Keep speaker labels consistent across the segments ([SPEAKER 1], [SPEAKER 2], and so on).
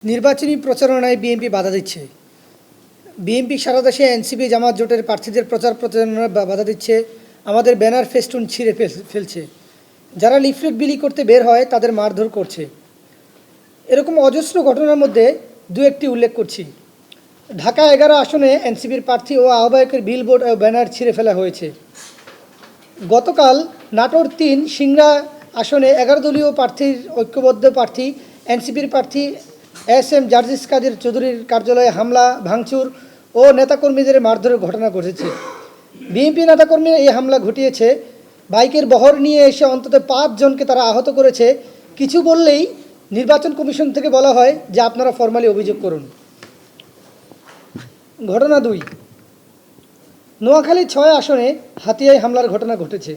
[SPEAKER 1] নির্বাচনী প্রচারণায় বিএনপি বাধা দিচ্ছে। বিএনপি সারা দেশে এনসিপি জামাত জোটের প্রার্থীদের প্রচারণায় বাধা দিচ্ছে। আমাদের ব্যানার ফেস্টুন ছিঁড়ে ফেলছে। যারা লিফলেট বিলি করতে বের হয় তাদের মারধর করছে। এরকম অজস্র ঘটনার মধ্যে দু একটি উল্লেখ করছি। ঢাকা 11 আসনে এনসিপির প্রার্থী ও আহ্বায়কের বিলবোর্ড ও ব্যানার ছিঁড়ে ফেলা হয়েছে। গতকাল নাটোর 3 সিংড়া আসনে 11 দলীয় প্রার্থীর ঐক্যবদ্ধ প্রার্থী এনসিপির প্রার্থী এস.এম. জার্জিস কাদের চৌধুরীর কার্যালয়ে হামলা ভাঙচুর ও নেতাকর্মীদের মারধরের ঘটনা ঘটেছে। বিএনপি নেতাকর্মীরা এই হামলা ঘটিয়েছে। বাইকের বহর নিয়ে এসে অন্তত 5 জনকে তারা আহত করেছে। কিছু বললেই নির্বাচন কমিশন থেকে বলা হয় যে আপনারা ফরমালি অভিযোগ করুন। ঘটনা 2, নোয়াখালী 6 আসনে হাতিয়ায় হামলার ঘটনা ঘটেছে।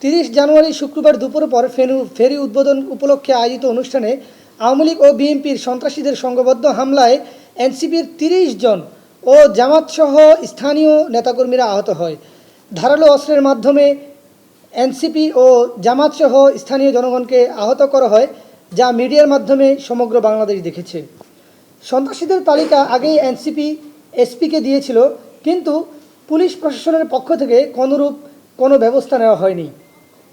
[SPEAKER 1] 30 জানুয়ারি শুক্রবার দুপুর পর ফেরি উদ্বোধন উপলক্ষে আয়োজিত অনুষ্ঠানে আওয়ামী লীগ ও বিএনপির সন্ত্রাসীদের সংঘবদ্ধ হামলায় এনসিপির 30 জন ও জামাতসহ স্থানীয় নেতাকর্মীরা আহত হয়। ধারালো অস্ত্রের মাধ্যমে এনসিপি ও জামাতসহ স্থানীয় জনগণকে আহত করা হয়, যা মিডিয়ার মাধ্যমে সমগ্র বাংলাদেশ দেখেছে। সন্ত্রাসীদের তালিকা আগেই এনসিপি এসপিকে দিয়েছিল, কিন্তু পুলিশ প্রশাসনের পক্ষ থেকে কোনো ব্যবস্থা নেওয়া হয়নি।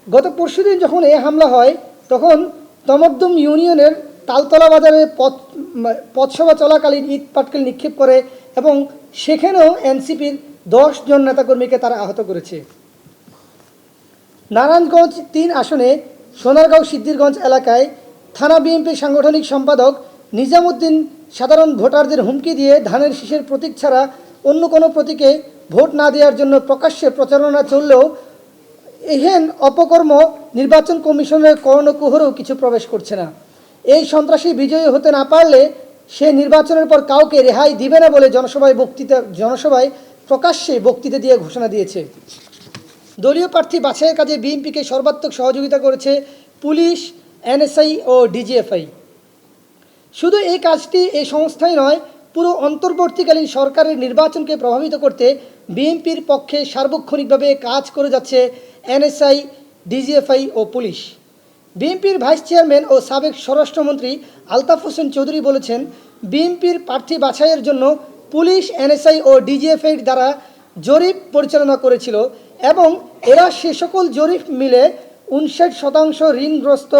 [SPEAKER 1] গত পরশুদিন যখন এই হামলা হয় তখন তমদ্দুম ইউনিয়নের তালতলা বাজারে পথসভা চলাকালীন ইট পাটকেল নিক্ষেপ করে এবং সেখানেও এনসিপির 10 জন নেতাকর্মীকে তারা আহত করেছে। নারায়ণগঞ্জ 3 আসনে সোনারগাঁও সিদ্ধিরগঞ্জ এলাকায় থানা বিএনপির সাংগঠনিক সম্পাদক নিজামুদ্দিন সাধারণ ভোটারদের হুমকি দিয়ে ধানের শীষের প্রতীক ছাড়া অন্য কোনো প্রতীকে ভোট না দেওয়ার জন্য প্রকাশ্যে প্রচারণা চললেও এহেন অপকর্ম নির্বাচন কমিশনের কর্ণকুহরেও কিছু প্রবেশ করছে না। এই সন্ত্রাসী বিজয়ী হতে না পারলে সে নির্বাচনের পর কাউকে রেহাই দিবে না বলে জনসভায় প্রকাশ্যে বক্তৃতা দিয়ে ঘোষণা দিয়েছে। দলীয় প্রার্থী বাছাইয়ের কাজে বিএনপিকে সর্বাত্মক সহযোগিতা করেছে পুলিশ, এনএসআই ও ডিজিএফআই। শুধু এই কাজটি এই সংস্থাই নয়, পুরো অন্তর্বর্তীকালীন সরকারের নির্বাচনকে প্রভাবিত করতে বিএনপির পক্ষে সার্বক্ষণিকভাবে কাজ করে যাচ্ছে এনএসআই, ডিজিএফআই ও পুলিশ। বিএনপির ভাইস চেয়ারম্যান ও সাবেক স্বরাষ্ট্রমন্ত্রী আলতাফ হোসেন চৌধুরী বলেছেন, বিএনপির প্রার্থী বাছাইয়ের জন্য পুলিশ, এনএসআই ও ডিজিএফআই দ্বারা জরিপ পরিচালনা করেছিল এবং এরা সে সকল জরিপ মিলে 59% ঋণগ্রস্ত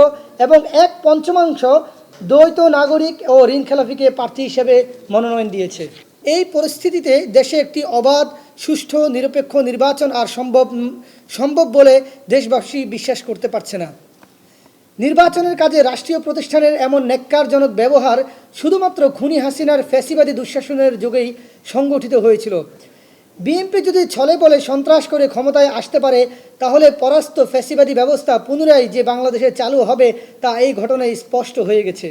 [SPEAKER 1] এবং 1/5 দ্বৈত নাগরিক ও ঋণ খেলাপিকে প্রার্থী হিসেবে মনোনয়ন দিয়েছে। এই পরিস্থিতিতে দেশে একটি অবাধ, সুষ্ঠু, নিরপেক্ষ নির্বাচন আর সম্ভব বলে দেশবাসী বিশ্বাস করতে পারছে না। নির্বাচনের কাজে রাষ্ট্রীয় প্রতিষ্ঠানের এমন ন্যাক্কারজনক ব্যবহার শুধুমাত্র খুনি হাসিনার ফ্যাসিবাদী দুঃশাসনের যুগেই সংগঠিত হয়েছিল। বিএনপি যদি ছলে বলে সন্ত্রাস করে ক্ষমতায় আসতে পারে, তাহলে পরাস্ত ফ্যাসিবাদী ব্যবস্থা পুনরায় যে বাংলাদেশে চালু হবে তা এই ঘটনায় স্পষ্ট হয়ে গেছে।